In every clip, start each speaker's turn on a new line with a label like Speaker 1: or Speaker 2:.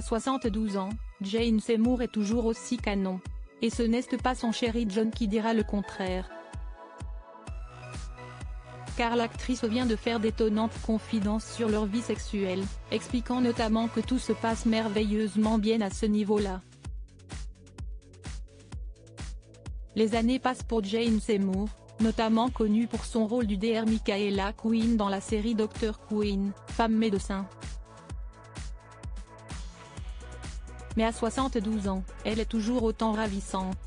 Speaker 1: À 72 ans, Jane Seymour est toujours aussi canon. Et ce n'est pas son chéri John qui dira le contraire. Car l'actrice vient de faire d'étonnantes confidences sur leur vie sexuelle, expliquant notamment que tout se passe merveilleusement bien à ce niveau-là. Les années passent pour Jane Seymour, notamment connue pour son rôle du Dr Michaela Quinn dans la série Dr Quinn, femme médecin. Mais à 72 ans, elle est toujours autant ravissante,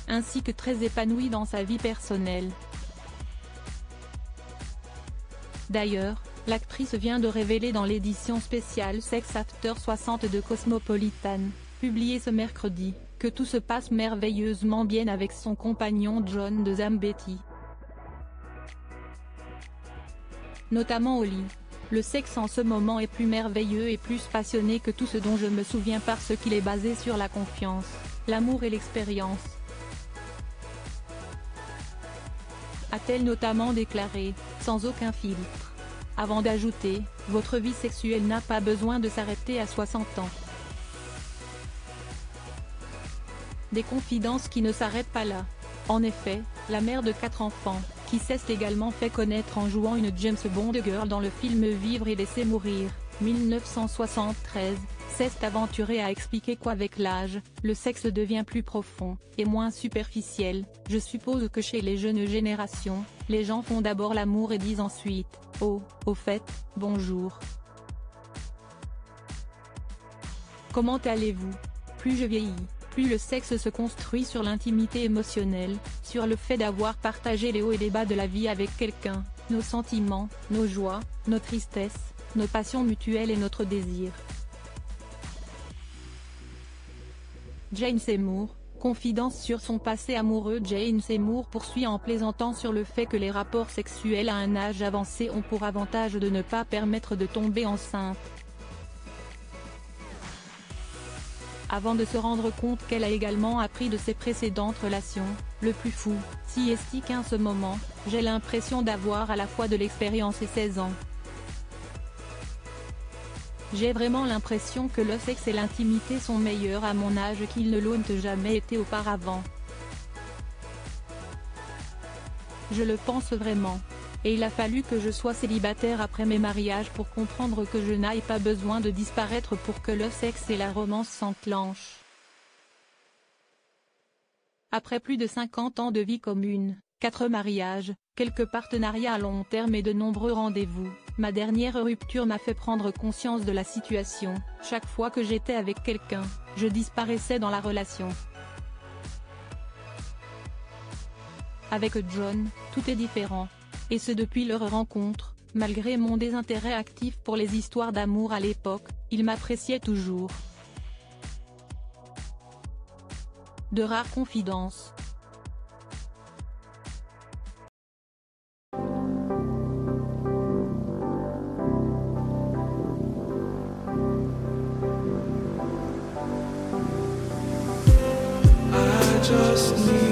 Speaker 1: ainsi que très épanouie dans sa vie personnelle. D'ailleurs, l'actrice vient de révéler dans l'édition spéciale Sex After 60 de Cosmopolitan, publiée ce mercredi, que tout se passe merveilleusement bien avec son compagnon John de Zambeti. Notamment au lit. Le sexe en ce moment est plus merveilleux et plus passionné que tout ce dont je me souviens parce qu'il est basé sur la confiance, l'amour et l'expérience. A-t-elle notamment déclaré, sans aucun filtre. Avant d'ajouter, votre vie sexuelle n'a pas besoin de s'arrêter à 60 ans. Des confidences qui ne s'arrêtent pas là. En effet, la mère de 4 enfants, qui s'est également fait connaître en jouant une James Bond girl dans le film Vivre et laisser mourir, 1973, s'est aventurée à expliquer qu'avec l'âge, le sexe devient plus profond, et moins superficiel. Je suppose que chez les jeunes générations, les gens font d'abord l'amour et disent ensuite, oh, au fait, bonjour. Comment allez-vous? Plus je vieillis, plus le sexe se construit sur l'intimité émotionnelle, sur le fait d'avoir partagé les hauts et les bas de la vie avec quelqu'un, nos sentiments, nos joies, nos tristesses, nos passions mutuelles et notre désir. Jane Seymour, confidence sur son passé amoureux. Jane Seymour poursuit en plaisantant sur le fait que les rapports sexuels à un âge avancé ont pour avantage de ne pas permettre de tomber enceinte. Avant de se rendre compte qu'elle a également appris de ses précédentes relations, le plus fou, si est-il qu'en ce moment, j'ai l'impression d'avoir à la fois de l'expérience et 16 ans. J'ai vraiment l'impression que le sexe et l'intimité sont meilleurs à mon âge qu'ils ne l'ont jamais été auparavant. Je le pense vraiment. Et il a fallu que je sois célibataire après mes mariages pour comprendre que je n'aille pas besoin de disparaître pour que le sexe et la romance s'enclenchent. Après plus de 50 ans de vie commune, 4 mariages, quelques partenariats à long terme et de nombreux rendez-vous, ma dernière rupture m'a fait prendre conscience de la situation. Chaque fois que j'étais avec quelqu'un, je disparaissais dans la relation. Avec John, tout est différent. Et ce depuis leur rencontre, malgré mon désintérêt actif pour les histoires d'amour à l'époque, il m'appréciait toujours. De rares confidences.
Speaker 2: I just need